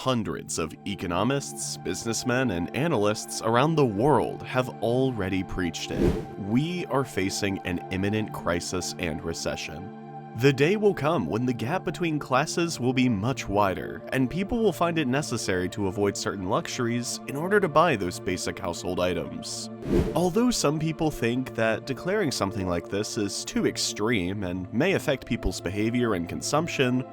Hundreds of economists, businessmen, and analysts around the world have already preached it. We are facing an imminent crisis and recession. The day will come when the gap between classes will be much wider, and people will find it necessary to avoid certain luxuries in order to buy those basic household items. Although some people think that declaring something like this is too extreme and may affect people's behavior and consumption,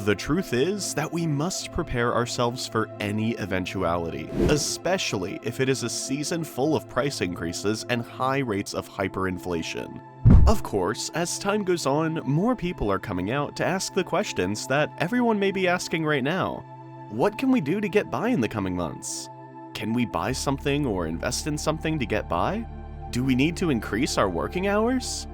the truth is that we must prepare ourselves for any eventuality, especially if it is a season full of price increases and high rates of hyperinflation. Of course, as time goes on, more people are coming out to ask the questions that everyone may be asking right now. What can we do to get by in the coming months? Can we buy something or invest in something to get by? Do we need to increase our working hours?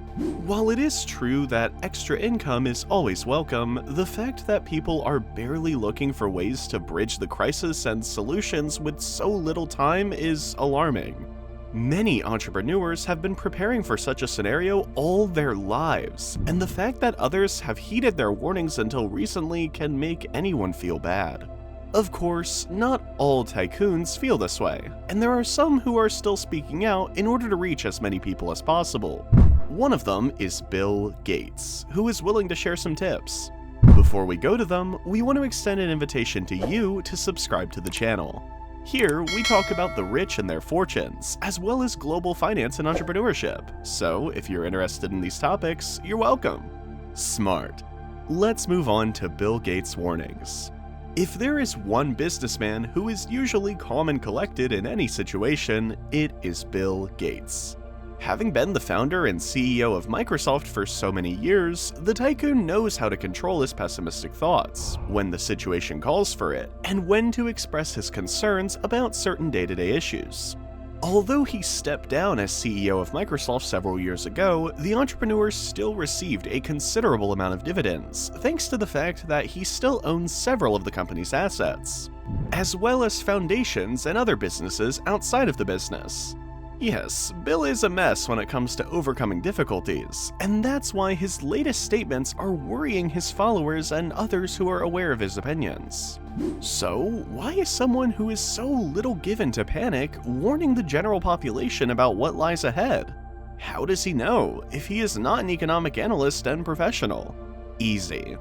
While it is true that extra income is always welcome, the fact that people are barely looking for ways to bridge the crisis and solutions with so little time is alarming. Many entrepreneurs have been preparing for such a scenario all their lives, and the fact that others have heeded their warnings until recently can make anyone feel bad. Of course, not all tycoons feel this way, and there are some who are still speaking out in order to reach as many people as possible. One of them is Bill Gates, who is willing to share some tips. Before we go to them, we want to extend an invitation to you to subscribe to the channel. Here, we talk about the rich and their fortunes, as well as global finance and entrepreneurship, so if you're interested in these topics, you're welcome. Smart. Let's move on to Bill Gates' warnings. If there is one businessman who is usually calm and collected in any situation, it is Bill Gates. Having been the founder and CEO of Microsoft for so many years, the tycoon knows how to control his pessimistic thoughts, when the situation calls for it, and when to express his concerns about certain day-to-day issues. Although he stepped down as CEO of Microsoft several years ago, the entrepreneur still received a considerable amount of dividends, thanks to the fact that he still owns several of the company's assets, as well as foundations and other businesses outside of the business. Yes, Bill is a mess when it comes to overcoming difficulties, and that's why his latest statements are worrying his followers and others who are aware of his opinions. So, why is someone who is so little given to panic warning the general population about what lies ahead? How does he know if he is not an economic analyst and professional? Easy.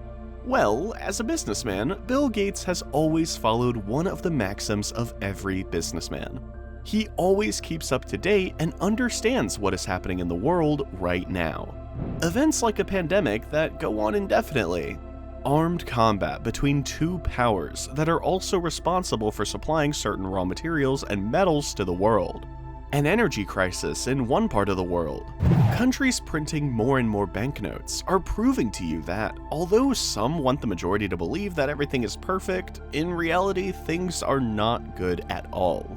Well, as a businessman, Bill Gates has always followed one of the maxims of every businessman. He always keeps up to date and understands what is happening in the world right now. Events like a pandemic that go on indefinitely. Armed combat between two powers that are also responsible for supplying certain raw materials and metals to the world. An energy crisis in one part of the world. Countries printing more and more banknotes are proving to you that, although some want the majority to believe that everything is perfect, in reality things are not good at all.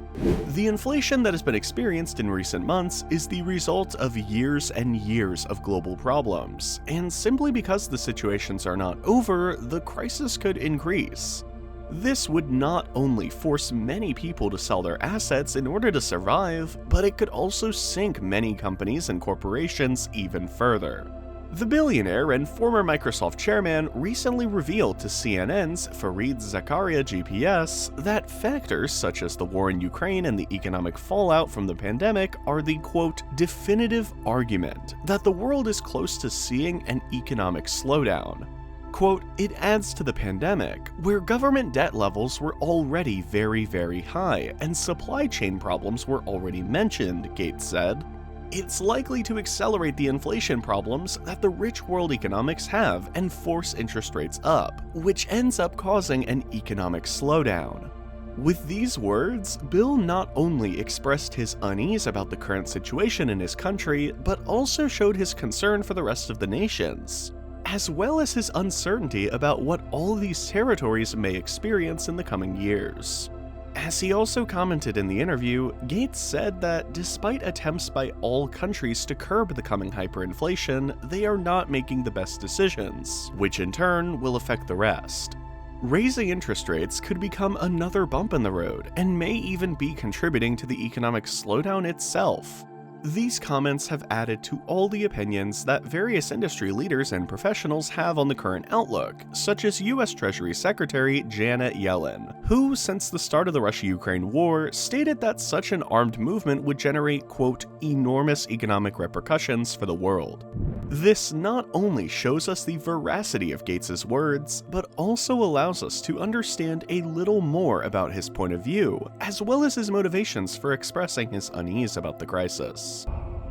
The inflation that has been experienced in recent months is the result of years and years of global problems, and simply because the situations are not over, the crisis could increase. This would not only force many people to sell their assets in order to survive, but it could also sink many companies and corporations even further. The billionaire and former Microsoft chairman recently revealed to CNN's Fareed Zakaria GPS that factors such as the war in Ukraine and the economic fallout from the pandemic are the, quote, definitive argument that the world is close to seeing an economic slowdown. Quote, it adds to the pandemic, where government debt levels were already very, very high, and supply chain problems were already mentioned, Gates said. It's likely to accelerate the inflation problems that the rich world economics have and force interest rates up, which ends up causing an economic slowdown. With these words, Bill not only expressed his unease about the current situation in his country, but also showed his concern for the rest of the nations, as well as his uncertainty about what all these territories may experience in the coming years. As he also commented in the interview, Gates said that despite attempts by all countries to curb the coming hyperinflation, they are not making the best decisions, which in turn will affect the rest. Raising interest rates could become another bump in the road and may even be contributing to the economic slowdown itself. These comments have added to all the opinions that various industry leaders and professionals have on the current outlook, such as US Treasury Secretary Janet Yellen, who, since the start of the Russia-Ukraine war, stated that such an armed movement would generate, quote, enormous economic repercussions for the world. This not only shows us the veracity of Gates's words, but also allows us to understand a little more about his point of view, as well as his motivations for expressing his unease about the crisis.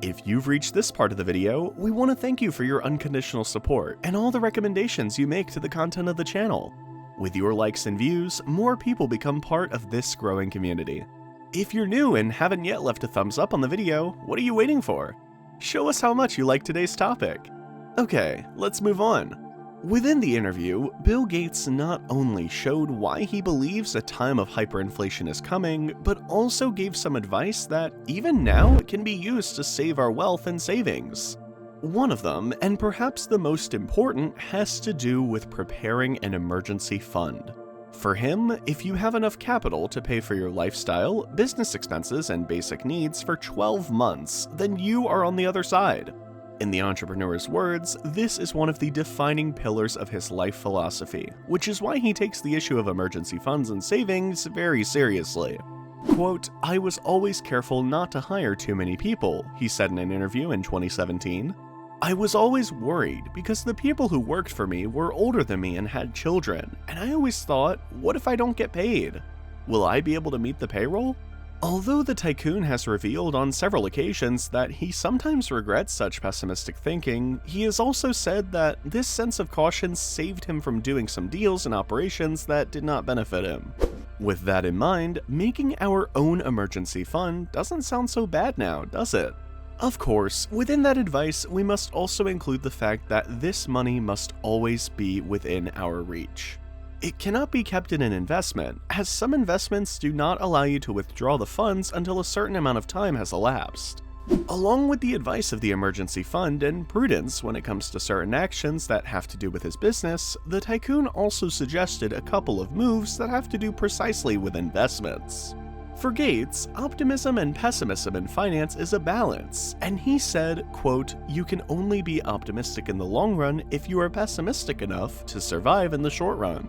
If you've reached this part of the video, we want to thank you for your unconditional support and all the recommendations you make to the content of the channel. With your likes and views, more people become part of this growing community. If you're new and haven't yet left a thumbs up on the video, what are you waiting for? Show us how much you like today's topic. Okay, let's move on. Within the interview, Bill Gates not only showed why he believes a time of hyperinflation is coming, but also gave some advice that, even now, can be used to save our wealth and savings. One of them, and perhaps the most important, has to do with preparing an emergency fund. For him, if you have enough capital to pay for your lifestyle, business expenses, and basic needs for 12 months, then you are on the other side. In the entrepreneur's words, this is one of the defining pillars of his life philosophy, which is why he takes the issue of emergency funds and savings very seriously. Quote, "I was always careful not to hire too many people," he said in an interview in 2017. "I was always worried because the people who worked for me were older than me and had children, and I always thought, what if I don't get paid? Will I be able to meet the payroll?" Although the tycoon has revealed on several occasions that he sometimes regrets such pessimistic thinking, he has also said that this sense of caution saved him from doing some deals and operations that did not benefit him. With that in mind, making our own emergency fund doesn't sound so bad now, does it? Of course, within that advice, we must also include the fact that this money must always be within our reach. It cannot be kept in an investment, as some investments do not allow you to withdraw the funds until a certain amount of time has elapsed. Along with the advice of the emergency fund and prudence when it comes to certain actions that have to do with his business, the tycoon also suggested a couple of moves that have to do precisely with investments. For Gates, optimism and pessimism in finance is a balance, and he said, quote, "You can only be optimistic in the long run if you are pessimistic enough to survive in the short run."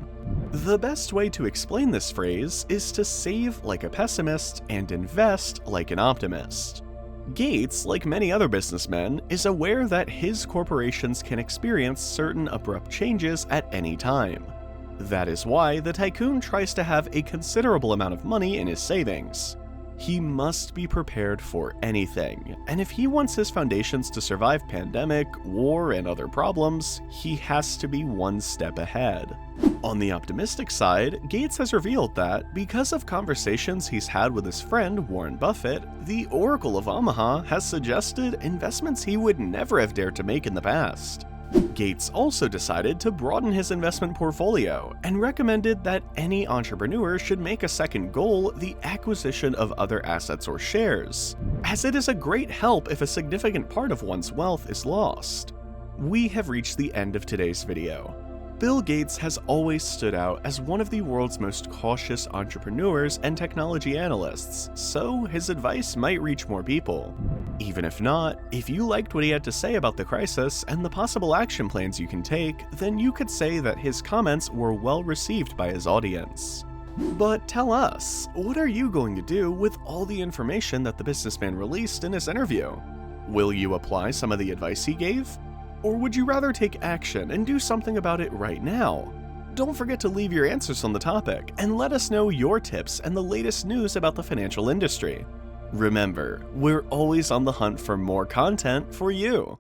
The best way to explain this phrase is to save like a pessimist and invest like an optimist. Gates, like many other businessmen, is aware that his corporations can experience certain abrupt changes at any time. That is why the tycoon tries to have a considerable amount of money in his savings. He must be prepared for anything, and if he wants his foundations to survive pandemic, war, and other problems, he has to be one step ahead. On the optimistic side, Gates has revealed that, because of conversations he's had with his friend Warren Buffett, the Oracle of Omaha has suggested investments he would never have dared to make in the past. Gates also decided to broaden his investment portfolio and recommended that any entrepreneur should make a second goal the acquisition of other assets or shares, as it is a great help if a significant part of one's wealth is lost. We have reached the end of today's video. Bill Gates has always stood out as one of the world's most cautious entrepreneurs and technology analysts, so his advice might reach more people. Even if not, if you liked what he had to say about the crisis and the possible action plans you can take, then you could say that his comments were well received by his audience. But tell us, what are you going to do with all the information that the businessman released in his interview? Will you apply some of the advice he gave? Or would you rather take action and do something about it right now? Don't forget to leave your answers on the topic and let us know your tips and the latest news about the financial industry. Remember, we're always on the hunt for more content for you.